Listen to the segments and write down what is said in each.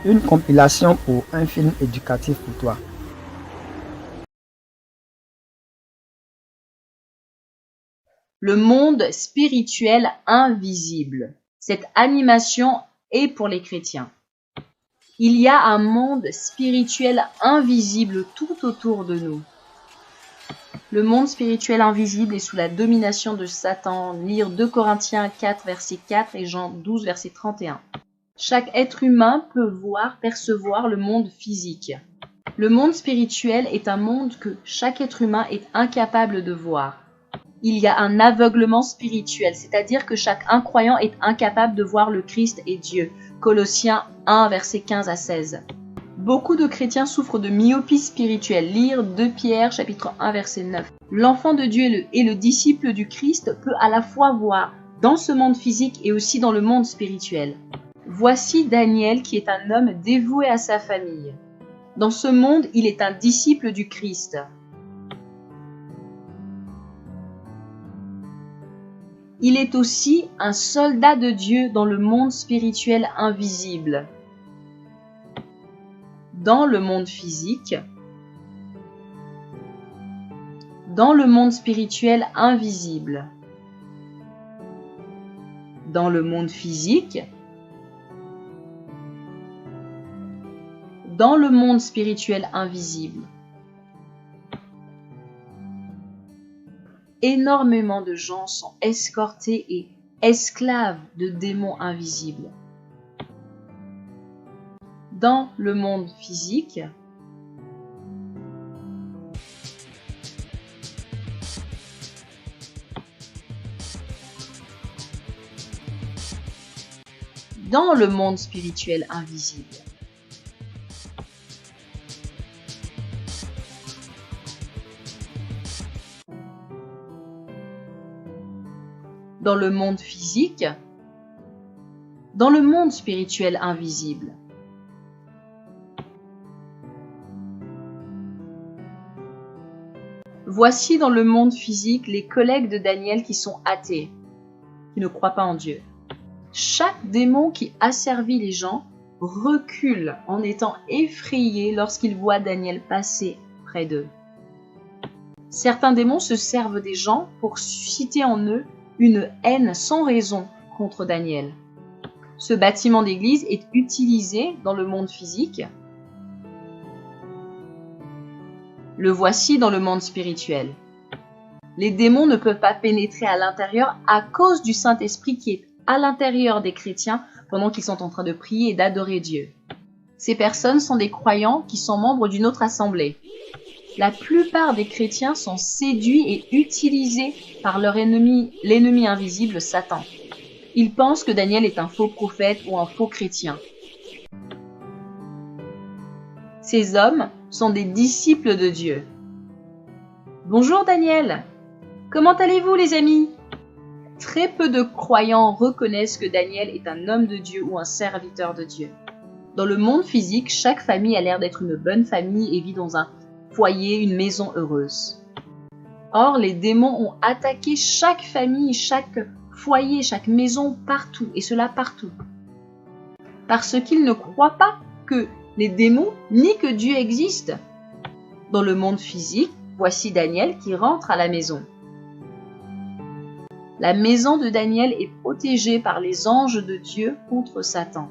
Une compilation pour un film éducatif pour toi. Le monde spirituel invisible. Cette animation est pour les chrétiens. Il y a un monde spirituel invisible tout autour de nous. Le monde spirituel invisible est sous la domination de Satan. Lire 2 Corinthiens 4, verset 4 et Jean 12, verset 31. Chaque être humain peut voir, percevoir le monde physique. Le monde spirituel est un monde que chaque être humain est incapable de voir. Il y a un aveuglement spirituel, c'est-à-dire que chaque incroyant est incapable de voir le Christ et Dieu. Colossiens 1, versets 15 à 16. Beaucoup de chrétiens souffrent de myopie spirituelle. Lire 2 Pierre, chapitre 1, verset 9. L'enfant de Dieu et le disciple du Christ peut à la fois voir dans ce monde physique et aussi dans le monde spirituel. Voici Daniel qui est un homme dévoué à sa famille. Dans ce monde, il est un disciple du Christ. Il est aussi un soldat de Dieu dans le monde spirituel invisible. Dans le monde physique, dans le monde spirituel invisible, dans le monde physique, dans le monde spirituel invisible. Énormément de gens sont escortés et esclaves de démons invisibles. Dans le monde physique, dans le monde spirituel invisible. Dans le monde physique, dans le monde spirituel invisible. Voici dans le monde physique les collègues de Daniel qui sont athées, qui ne croient pas en Dieu. Chaque démon qui asservit les gens recule en étant effrayé lorsqu'il voit Daniel passer près d'eux. Certains démons se servent des gens pour susciter en eux une haine sans raison contre Daniel. Ce bâtiment d'église est utilisé dans le monde physique. Le voici dans le monde spirituel. Les démons ne peuvent pas pénétrer à l'intérieur à cause du Saint-Esprit qui est à l'intérieur des chrétiens pendant qu'ils sont en train de prier et d'adorer Dieu. Ces personnes sont des croyants qui sont membres d'une autre assemblée. La plupart des chrétiens sont séduits et utilisés par leur ennemi, l'ennemi invisible, Satan. Ils pensent que Daniel est un faux prophète ou un faux chrétien. Ces hommes sont des disciples de Dieu. Bonjour Daniel, comment allez-vous les amis? Très peu de croyants reconnaissent que Daniel est un homme de Dieu ou un serviteur de Dieu. Dans le monde physique, chaque famille a l'air d'être une bonne famille et vit dans un foyer, une maison heureuse. Or, les démons ont attaqué chaque famille, chaque foyer, chaque maison, partout, et cela partout. Parce qu'ils ne croient pas que les démons, ni que Dieu existe. Dans le monde physique, voici Daniel qui rentre à la maison. La maison de Daniel est protégée par les anges de Dieu contre Satan.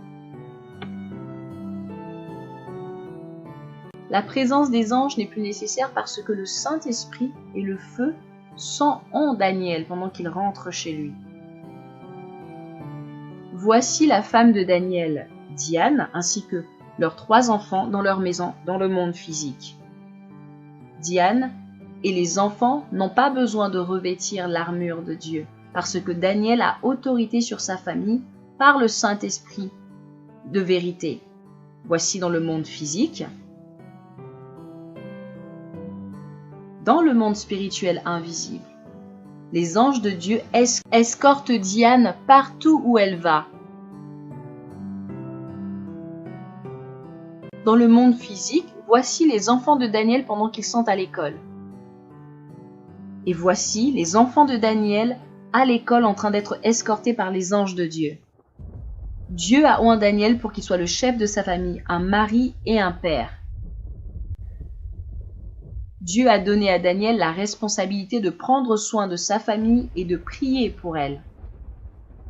La présence des anges n'est plus nécessaire parce que le Saint-Esprit et le feu sont en Daniel pendant qu'il rentre chez lui. Voici la femme de Daniel, Diane, ainsi que leurs 3 enfants dans leur maison dans le monde physique. Diane et les enfants n'ont pas besoin de revêtir l'armure de Dieu parce que Daniel a autorité sur sa famille par le Saint-Esprit de vérité. Voici dans le monde physique. Dans le monde spirituel invisible, les anges de Dieu escortent Diane partout où elle va. Dans le monde physique, voici les enfants de Daniel pendant qu'ils sont à l'école. Et voici les enfants de Daniel à l'école en train d'être escortés par les anges de Dieu. Dieu a oint Daniel pour qu'il soit le chef de sa famille, un mari et un père. Dieu a donné à Daniel la responsabilité de prendre soin de sa famille et de prier pour elle.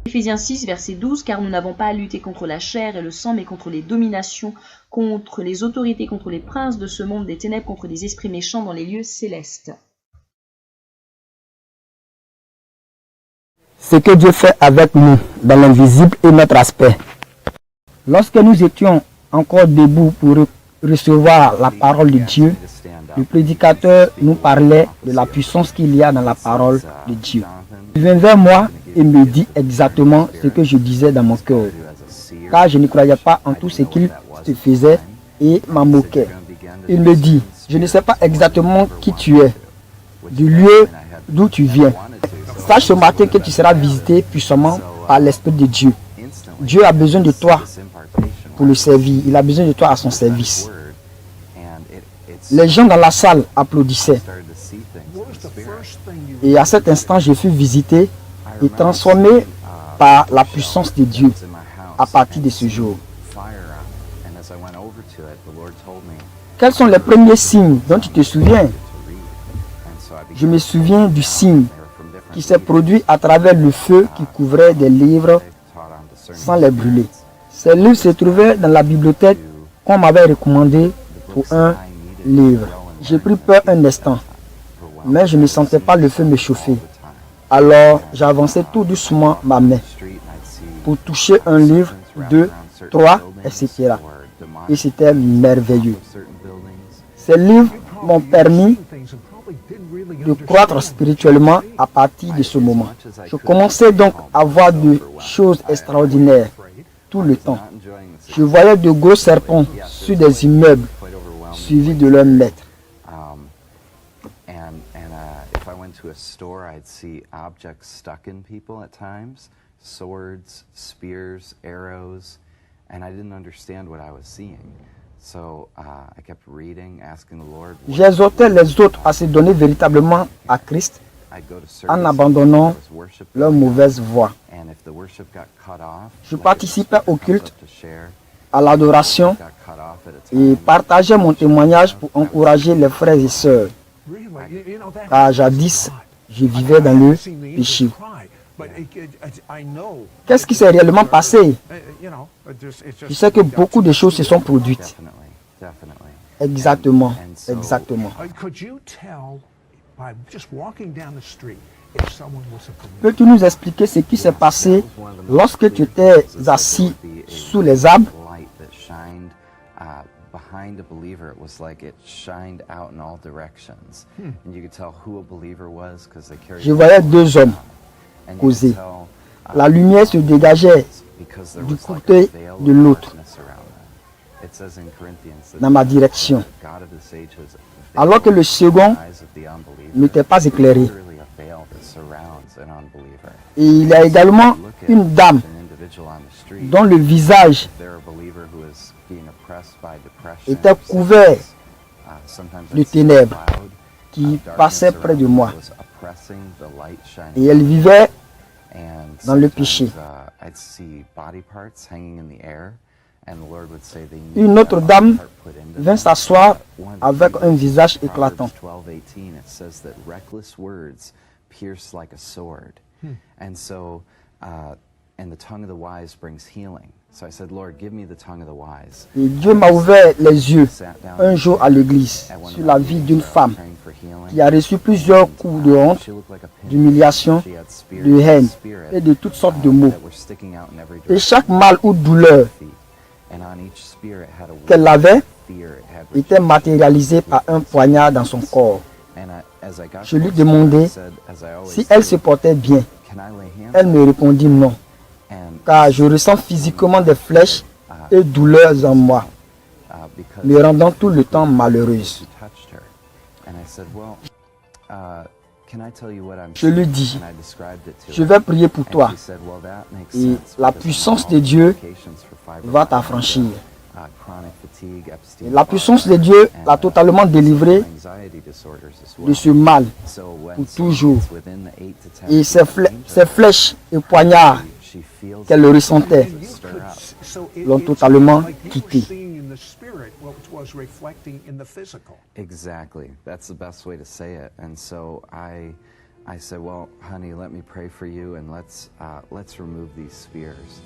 Éphésiens 6, verset 12, car nous n'avons pas à lutter contre la chair et le sang, mais contre les dominations, contre les autorités, contre les princes de ce monde des ténèbres, contre les esprits méchants dans les lieux célestes. Ce que Dieu fait avec nous dans l'invisible est notre aspect. Lorsque nous étions encore debout pour recevoir la parole de Dieu, le prédicateur nous parlait de la puissance qu'il y a dans la parole de Dieu. Il vient vers moi et me dit exactement ce que je disais dans mon cœur, car je ne croyais pas en tout ce qu'il se faisait et m'en moquais. Il me dit, je ne sais pas exactement qui tu es, du lieu d'où tu viens. Sache ce matin que tu seras visité puissamment par l'Esprit de Dieu. Dieu a besoin de toi pour le servir. Il a besoin de toi à son service. Les gens dans la salle applaudissaient. Et à cet instant, je fus visité et transformé par la puissance de Dieu à partir de ce jour. Quels sont les premiers signes dont tu te souviens? Je me souviens du signe qui s'est produit à travers le feu qui couvrait des livres sans les brûler. Ces livres se trouvaient dans la bibliothèque qu'on m'avait recommandé pour un livre. J'ai pris peur un instant, mais je ne sentais pas le feu me chauffer. Alors j'avançais tout doucement ma main pour toucher un livre, 2, 3, etc. Et c'était merveilleux. Ces livres m'ont permis de croître spirituellement à partir de ce moment. Je commençais donc à voir de choses extraordinaires tout le temps. Je voyais de gros serpents sur des immeubles suivis de leurs maîtres. If I went to a store, I'd see objects stuck in people at times, swords, spears, arrows, and I didn't understand what I was seeing. So I kept reading, asking the Lord. J'exhortais les autres à se donner véritablement à Christ en abandonnant leur mauvaise voie. Je participais au culte, à l'adoration et partageais mon témoignage pour encourager les frères et sœurs. Car jadis, je vivais dans le péché. Qu'est-ce qui s'est réellement passé? Je sais que beaucoup de choses se sont produites. Exactement, exactement. Peux-tu nous expliquer ce qui s'est passé lorsque tu étais assis sous les arbres? Behind a believer, it was like it shined out in all directions, and you could tell who a believer was because they carried. Je voyais deux hommes causer. La lumière se dégageait du côté de l'autre, dans ma direction, alors que le second n'était pas éclairé. Et il y a également une dame dont le visage était couvert de ténèbres qui passaient près de moi. Et elle vivait dans le péché. Une autre dame vint s'asseoir avec un visage éclatant. And the tongue of the wise brings healing. So I said, Lord, give me the tongue of the wise. Et Dieu m'a ouvert les yeux un jour à l'église sur la vie d'une femme qui a reçu plusieurs coups de honte, d'humiliation, de haine et de toutes sortes de maux. Et chaque mal ou douleur qu'elle avait était matérialisé par un poignard dans son corps. Je lui demandai si elle se portait bien. Elle me répondit non, car je ressens physiquement des flèches et douleurs en moi, me rendant tout le temps malheureuse. Je lui dis, je vais prier pour toi et la puissance de Dieu va t'affranchir. Et la puissance de Dieu l'a totalement délivré de ce mal pour toujours. Et ces flèches et poignards qu'elle ressentait l'ont totalement quitté. Exactly. That's the best way to say it. And so I said, well, honey, let me pray for you and let's remove these spheres.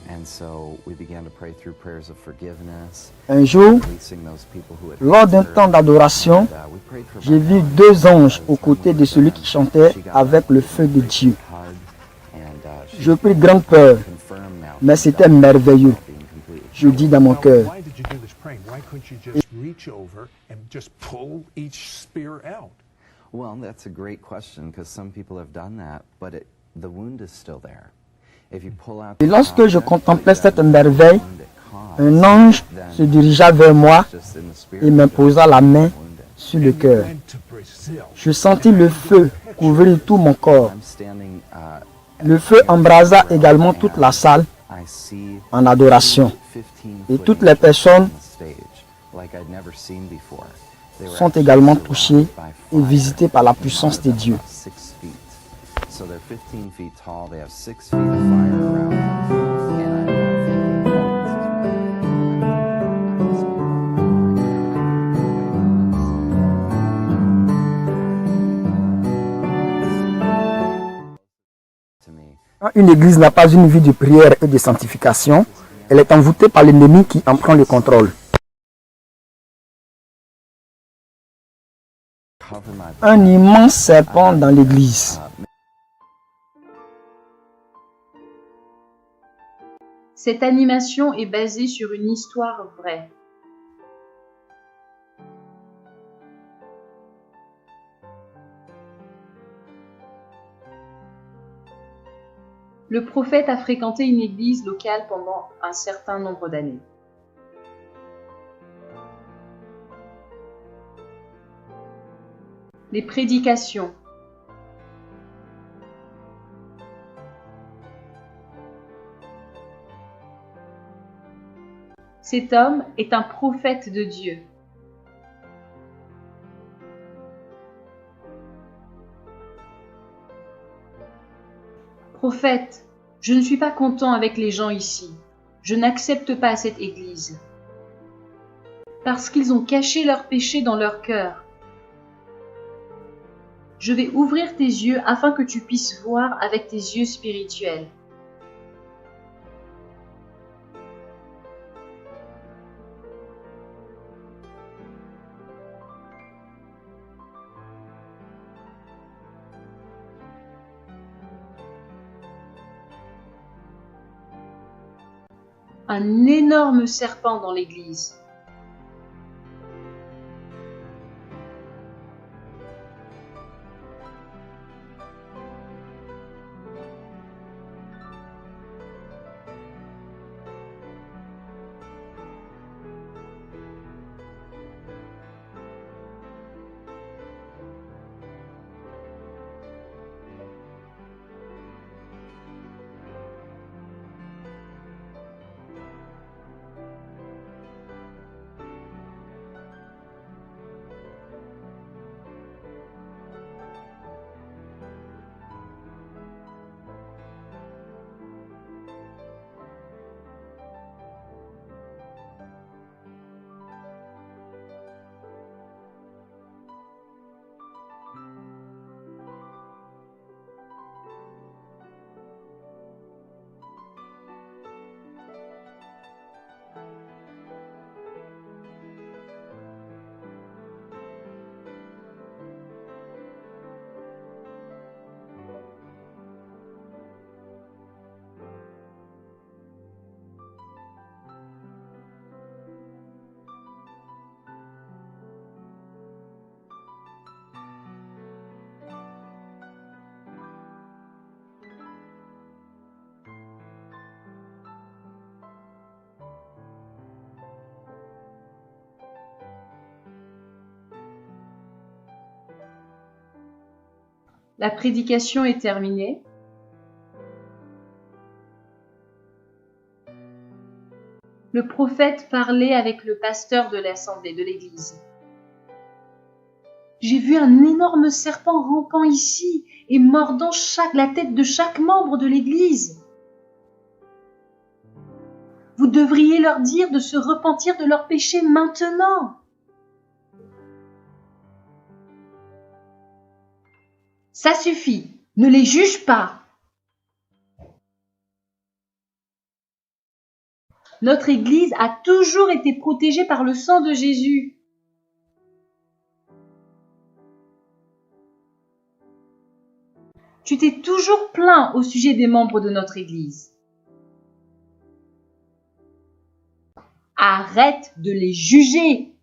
And so we began to pray through prayers of forgiveness. Un jour, Releasing those people who had lors d'un hurt temps her. d'adoration, We prayed for j'ai my vu mom. deux anges aux côtés de celui qui chantait avec le feu de Dieu. Je pris grande peur, mais c'était merveilleux. Je dis dans mon cœur, Why did you do this praying? Why couldn't you just reach over and just pull each spear out? Well, that's a great question because some people have done that, but the wound is still there. If you pull out et the lorsque je object, contemplais that cette merveille, wound it caused, un ange then se dirigea vers moi just in the spirit, et m'imposa la main wounded. sur le cœur. Went to Brazil. Je sentis le feu couvrir tout mon corps. I'm standing, Le feu embrasa également toute la salle I see en adoration. 15 Et foot toutes les angels personnes on the stage, like I'd never seen before. They were sont actually également surrounded touchées by et fire. visitées par la puissance de Dieu. 6 feet. So they're 15 feet tall. They have 6 feet of fire around them. And to me, Quand une église n'a pas une vie de prière et de sanctification, elle est envoûtée par l'ennemi qui en prend le contrôle. cover my Un immense serpent dans l'église. Cette animation est basée sur une histoire vraie. Le prophète a fréquenté une église locale pendant un certain nombre d'années. Les prédications. Cet homme est un prophète de Dieu. Prophète, je ne suis pas content avec les gens ici. Je n'accepte pas cette église. Parce qu'ils ont caché leurs péchés dans leur cœur. Je vais ouvrir tes yeux afin que tu puisses voir avec tes yeux spirituels. Un énorme serpent dans l'église. La prédication est terminée. Le prophète parlait avec le pasteur de l'assemblée de l'église. J'ai vu un énorme serpent rampant ici et mordant la tête de chaque membre de l'église. Vous devriez leur dire de se repentir de leurs péchés maintenant. Ça suffit, ne les juge pas. Notre Église a toujours été protégée par le sang de Jésus. Tu t'es toujours plaint au sujet des membres de notre Église. Arrête de les juger.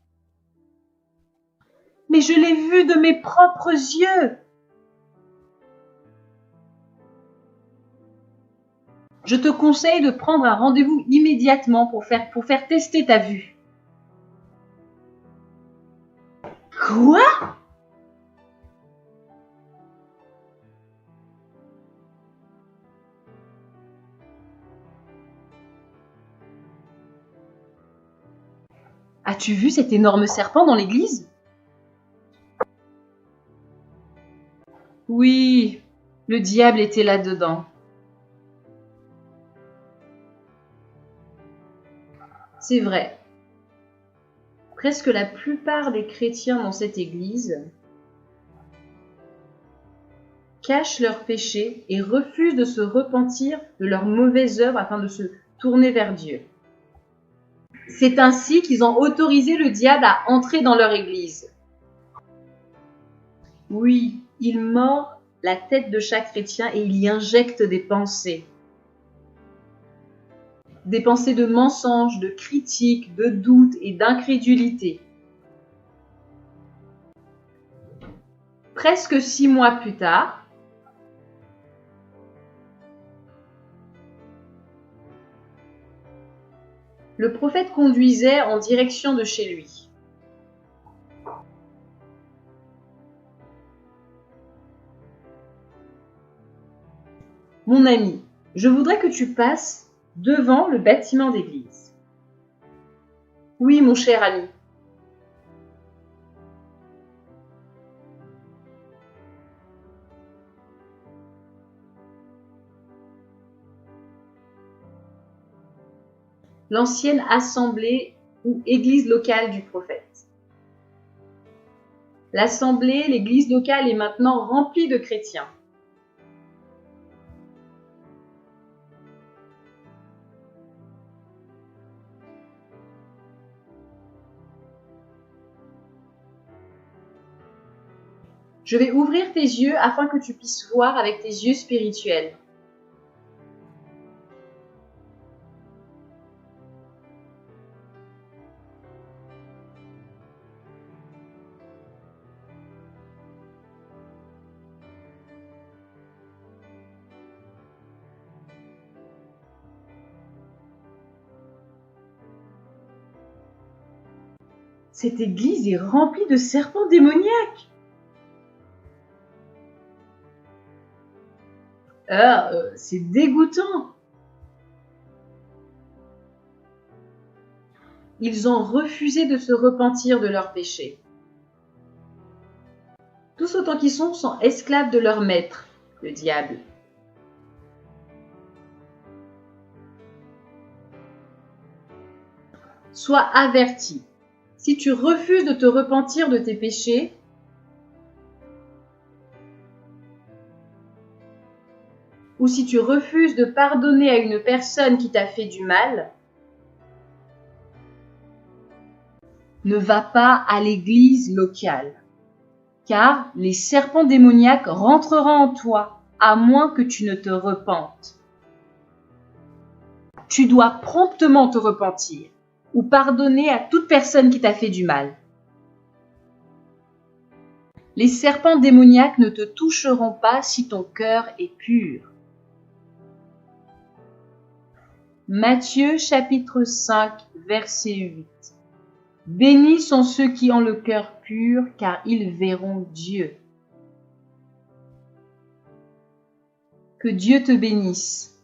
Mais je l'ai vu de mes propres yeux. Je te conseille de prendre un rendez-vous immédiatement pour faire tester ta vue. Quoi ? As-tu vu cet énorme serpent dans l'église ? Oui, le diable était là-dedans. C'est vrai. Presque la plupart des chrétiens dans cette église cachent leurs péchés et refusent de se repentir de leurs mauvaises œuvres afin de se tourner vers Dieu. C'est ainsi qu'ils ont autorisé le diable à entrer dans leur église. Oui, il mord la tête de chaque chrétien et il y injecte des pensées. Des pensées de mensonges, de critiques, de doutes et d'incrédulité. Presque 6 mois plus tard, le prophète conduisait en direction de chez lui. Mon ami, je voudrais que tu passes devant le bâtiment d'église. Oui, mon cher ami. L'ancienne assemblée ou église locale du prophète. L'assemblée, l'église locale est maintenant remplie de chrétiens. Je vais ouvrir tes yeux afin que tu puisses voir avec tes yeux spirituels. Cette église est remplie de serpents démoniaques. C'est dégoûtant. Ils ont refusé de se repentir de leurs péchés. Tous autant qu'ils sont esclaves de leur maître, le diable. Sois averti. Si tu refuses de te repentir de tes péchés, ou si tu refuses de pardonner à une personne qui t'a fait du mal, ne va pas à l'église locale, car les serpents démoniaques rentreront en toi, à moins que tu ne te repentes. Tu dois promptement te repentir, ou pardonner à toute personne qui t'a fait du mal. Les serpents démoniaques ne te toucheront pas si ton cœur est pur. Matthieu chapitre 5, verset 8. Bénis sont ceux qui ont le cœur pur, car ils verront Dieu. Que Dieu te bénisse.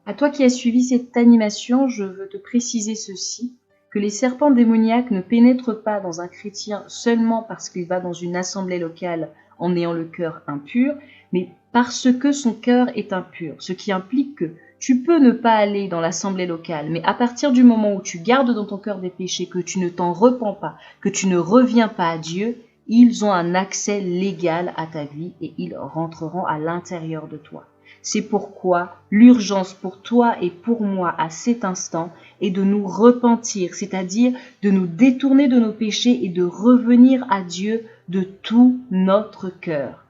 À toi qui as suivi cette animation, je veux te préciser ceci, que les serpents démoniaques ne pénètrent pas dans un chrétien seulement parce qu'il va dans une assemblée locale en ayant le cœur impur, mais parce que son cœur est impur, ce qui implique que tu peux ne pas aller dans l'assemblée locale, mais à partir du moment où tu gardes dans ton cœur des péchés, que tu ne t'en repens pas, que tu ne reviens pas à Dieu, ils ont un accès légal à ta vie et ils rentreront à l'intérieur de toi. C'est pourquoi l'urgence pour toi et pour moi à cet instant est de nous repentir, c'est-à-dire de nous détourner de nos péchés et de revenir à Dieu de tout notre cœur.